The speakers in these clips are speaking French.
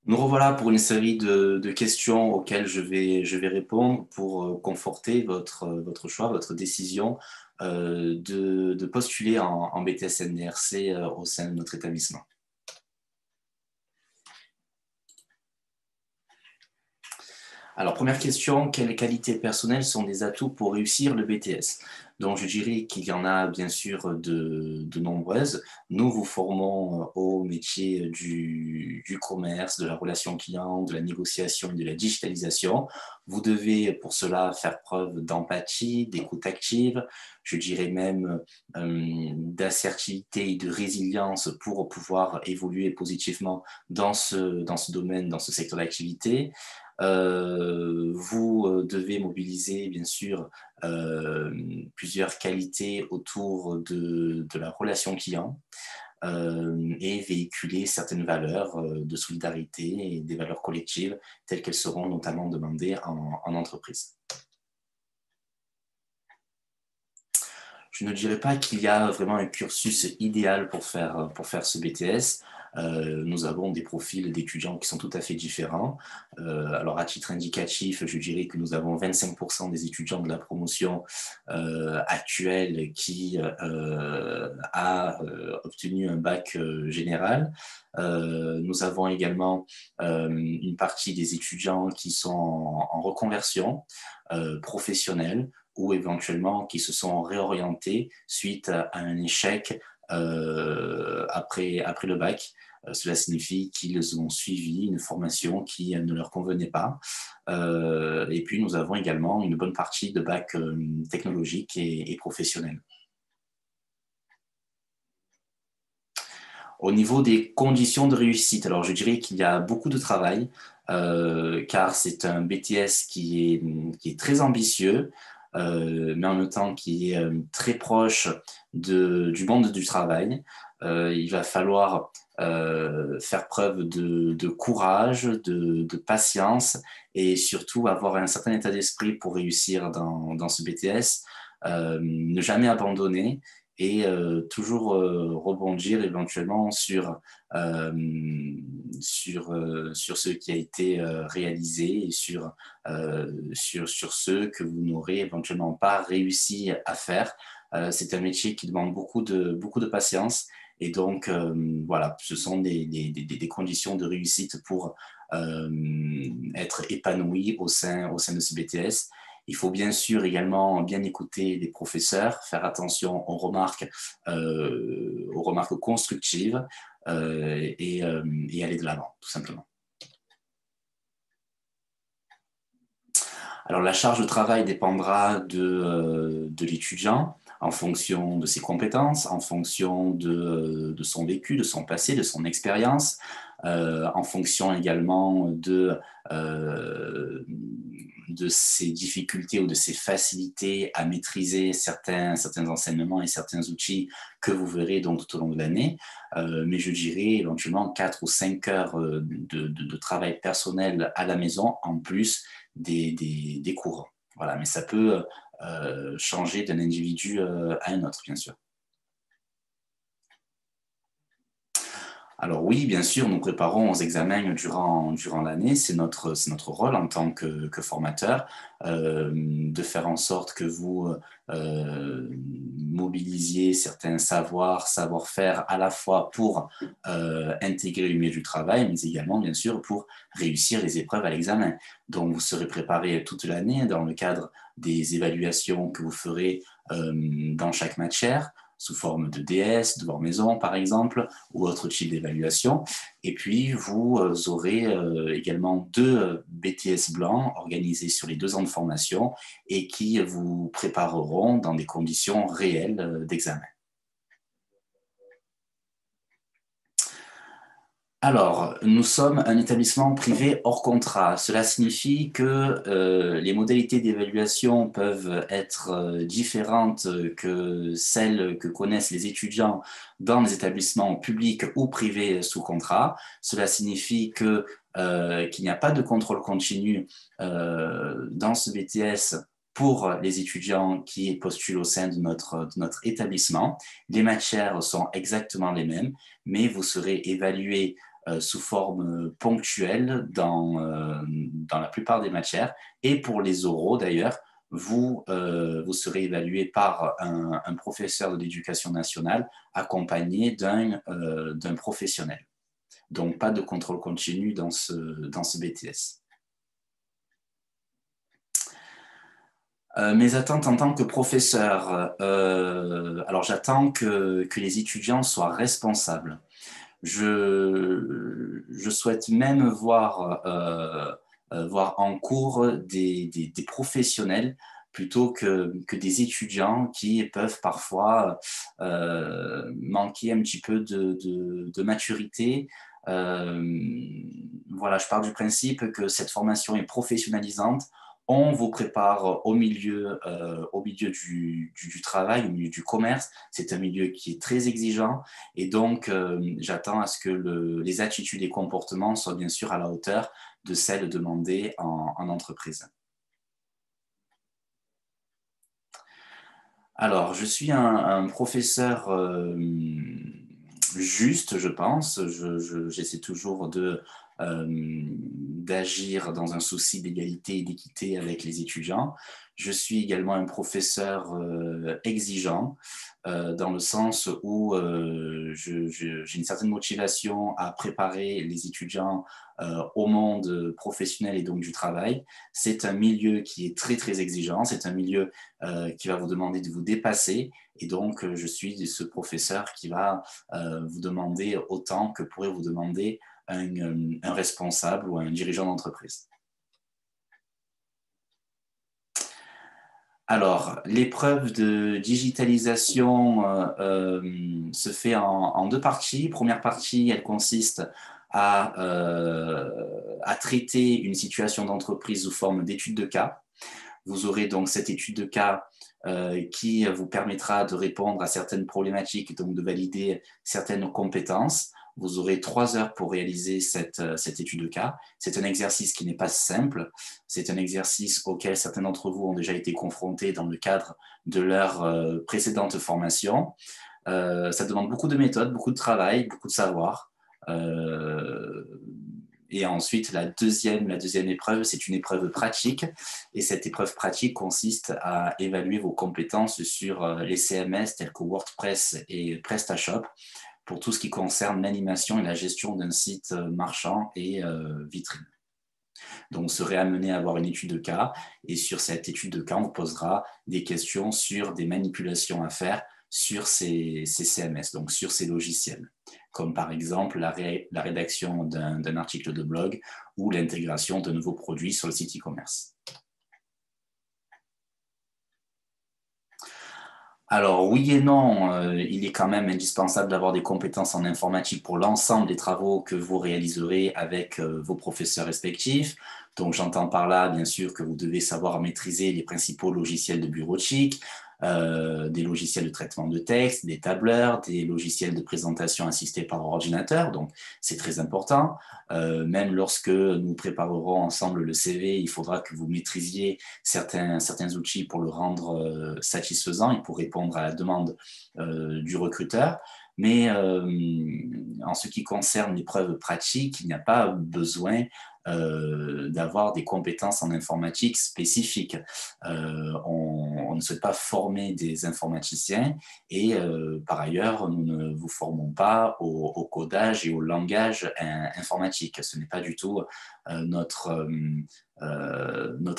Nous revoilà pour une série de questions auxquelles je vais répondre pour conforter votre choix, votre décision de postuler en BTS NDRC au sein de notre établissement. Alors, première question, quelles qualités personnelles sont des atouts pour réussir le BTS? Donc, je dirais qu'il y en a bien sûr de nombreuses. Nous vous formons au métier du commerce, de la relation client, de la négociation et de la digitalisation. Vous devez pour cela faire preuve d'empathie, d'écoute active, je dirais même d'assertivité et de résilience pour pouvoir évoluer positivement dans ce domaine, dans ce secteur d'activité. Vous devez mobiliser, bien sûr, plusieurs qualités autour de la relation client et véhiculer certaines valeurs de solidarité et des valeurs collectives telles qu'elles seront notamment demandées en entreprise. Je ne dirais pas qu'il y a vraiment un cursus idéal pour faire ce BTS. Nous avons des profils d'étudiants qui sont tout à fait différents. Alors, à titre indicatif, je dirais que nous avons 25% des étudiants de la promotion actuelle qui a obtenu un bac général. Nous avons également une partie des étudiants qui sont en reconversion professionnelle ou éventuellement qui se sont réorientés suite à un échec après le bac. Cela signifie qu'ils ont suivi une formation qui ne leur convenait pas. Et puis, nous avons également une bonne partie de bac technologique et professionnel. Au niveau des conditions de réussite, alors je dirais qu'il y a beaucoup de travail, car c'est un BTS qui est très ambitieux, mais en même temps qui est très proche du monde du travail. Il va falloir faire preuve de courage, de patience et surtout avoir un certain état d'esprit pour réussir dans ce BTS. Ne jamais abandonner et toujours rebondir éventuellement sur ce qui a été réalisé et sur ce que vous n'aurez éventuellement pas réussi à faire. C'est un métier qui demande beaucoup de patience et donc voilà, ce sont des conditions de réussite pour être épanoui au sein de ce BTS. Il faut bien sûr également bien écouter les professeurs, faire attention aux remarques constructives et aller de l'avant, tout simplement. Alors, la charge de travail dépendra de l'étudiant en fonction de ses compétences, en fonction de son vécu, de son passé, de son expérience, en fonction également de ses difficultés ou de ses facilités à maîtriser certains enseignements et certains outils que vous verrez donc tout au long de l'année. Mais je dirais éventuellement 4 ou 5 heures de travail personnel à la maison en plus des cours. Voilà, mais ça peut changer d'un individu à un autre, bien sûr. Alors oui, bien sûr, nous préparons aux examens durant l'année. C'est notre rôle en tant que formateur de faire en sorte que vous mobilisiez certains savoir-faire à la fois pour intégrer le milieu du travail, mais également, bien sûr, pour réussir les épreuves à l'examen. Donc, vous serez préparé toute l'année dans le cadre des évaluations que vous ferez dans chaque matière, sous forme de DS, devoir maison par exemple, ou autre type d'évaluation. Et puis, vous aurez également 2 BTS blancs organisés sur les 2 ans de formation et qui vous prépareront dans des conditions réelles d'examen. Alors, nous sommes un établissement privé hors contrat. Cela signifie que les modalités d'évaluation peuvent être différentes que celles que connaissent les étudiants dans les établissements publics ou privés sous contrat. Cela signifie qu'il n'y a pas de contrôle continu dans ce BTS pour les étudiants qui postulent au sein de notre établissement. Les matières sont exactement les mêmes, mais vous serez évalué sous forme ponctuelle dans la plupart des matières. Et pour les oraux, d'ailleurs, vous serez évalué par un professeur de l'éducation nationale accompagné d'un professionnel. Donc, pas de contrôle continu dans ce BTS. Mes attentes en tant que professeur, alors j'attends que les étudiants soient responsables. Je souhaite même voir en cours des professionnels plutôt que des étudiants qui peuvent parfois manquer un petit peu de maturité. Voilà, je pars du principe que cette formation est professionnalisante. On vous prépare au milieu du travail, au milieu du commerce. C'est un milieu qui est très exigeant et donc j'attends à ce que les attitudes et comportements soient bien sûr à la hauteur de celles demandées en entreprise. Alors, je suis un professeur juste, je pense. J'essaie toujours d'agir dans un souci d'égalité et d'équité avec les étudiants. Je suis également un professeur exigeant, dans le sens où j'ai une certaine motivation à préparer les étudiants au monde professionnel et donc du travail. C'est un milieu qui est très, très exigeant. C'est un milieu qui va vous demander de vous dépasser. Et donc, je suis ce professeur qui va vous demander autant que pourrait vous demander un responsable ou un dirigeant d'entreprise. Alors, l'épreuve de digitalisation se fait en deux parties. Première partie, elle consiste à traiter une situation d'entreprise sous forme d'étude de cas. Vous aurez donc cette étude de cas qui vous permettra de répondre à certaines problématiques, donc de valider certaines compétences. Vous aurez 3 heures pour réaliser cette étude de cas. C'est un exercice qui n'est pas simple. C'est un exercice auquel certains d'entre vous ont déjà été confrontés dans le cadre de leur précédente formation. Ça demande beaucoup de méthodes, beaucoup de travail, beaucoup de savoir. Et ensuite, la deuxième épreuve, c'est une épreuve pratique. Et cette épreuve pratique consiste à évaluer vos compétences sur les CMS tels que WordPress et PrestaShop pour tout ce qui concerne l'animation et la gestion d'un site marchand et vitrine. Donc, vous serez amené à avoir une étude de cas. Et sur cette étude de cas, on vous posera des questions sur des manipulations à faire sur ces CMS, donc sur ces logiciels, comme par exemple la rédaction d'un article de blog ou l'intégration de nouveaux produits sur le site e-commerce. Alors oui et non, il est quand même indispensable d'avoir des compétences en informatique pour l'ensemble des travaux que vous réaliserez avec vos professeurs respectifs. Donc j'entends par là bien sûr que vous devez savoir maîtriser les principaux logiciels de bureautique, des logiciels de traitement de texte, des tableurs, des logiciels de présentation assistés par ordinateur, donc c'est très important. Même lorsque nous préparerons ensemble le CV, il faudra que vous maîtrisiez certains outils pour le rendre satisfaisant et pour répondre à la demande du recruteur. Mais en ce qui concerne l'épreuve pratique, il n'y a pas besoin d'avoir des compétences en informatique spécifiques. On ne souhaite pas former des informaticiens et par ailleurs, nous ne vous formons pas au codage et au langage informatique. Ce n'est pas du tout notre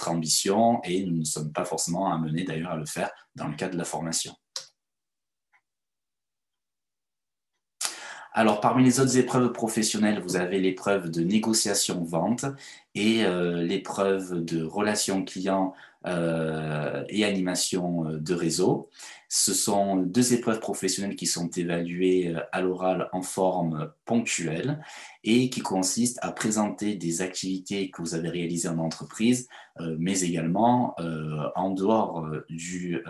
ambition et nous ne sommes pas forcément amenés d'ailleurs à le faire dans le cadre de la formation. Alors, parmi les autres épreuves professionnelles, vous avez l'épreuve de négociation-vente et l'épreuve de relation client et animation de réseau. Ce sont 2 épreuves professionnelles qui sont évaluées à l'oral en forme ponctuelle et qui consistent à présenter des activités que vous avez réalisées en entreprise, mais également en dehors du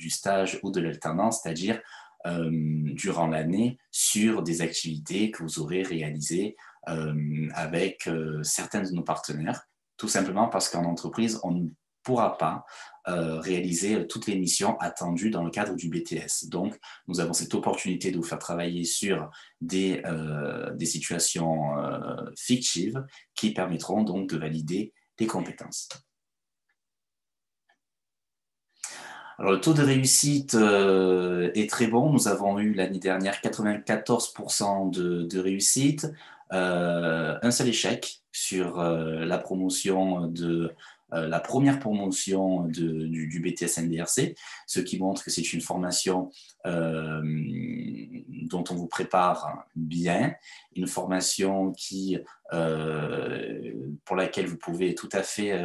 stage ou de l'alternance, c'est-à-dire durant l'année sur des activités que vous aurez réalisées avec certains de nos partenaires, tout simplement parce qu'en entreprise, on ne pourra pas réaliser toutes les missions attendues dans le cadre du BTS. Donc, nous avons cette opportunité de vous faire travailler sur des situations fictives qui permettront donc de valider des compétences. Alors, le taux de réussite est très bon. Nous avons eu l'année dernière 94% de réussite, un seul échec sur la promotion de la première promotion du BTS NDRC, ce qui montre que c'est une formation dont on vous prépare bien, une formation pour laquelle vous pouvez tout à fait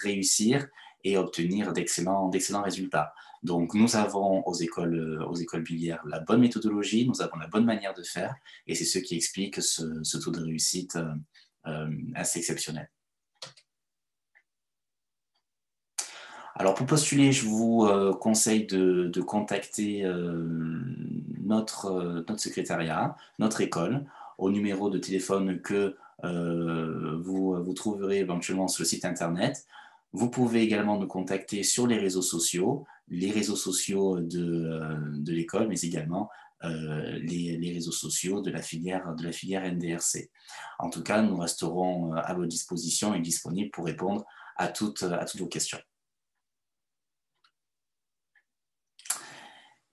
réussir et obtenir d'excellents résultats. Donc, nous avons aux écoles Billière la bonne méthodologie, nous avons la bonne manière de faire, et c'est ce qui explique ce taux de réussite assez exceptionnel. Alors, pour postuler, je vous conseille de contacter notre secrétariat, notre école, au numéro de téléphone que vous trouverez éventuellement sur le site internet. Vous pouvez également nous contacter sur les réseaux sociaux de l'école, mais également les réseaux sociaux de la filière NDRC. En tout cas, nous resterons à votre disposition et disponibles pour répondre à toutes vos questions.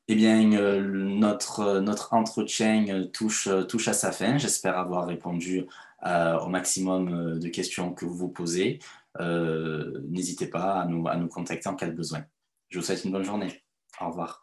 Eh bien, notre entretien touche à sa fin. J'espère avoir répondu au maximum de questions que vous vous posez. N'hésitez pas à nous contacter en cas de besoin. Je vous souhaite une bonne journée. Au revoir.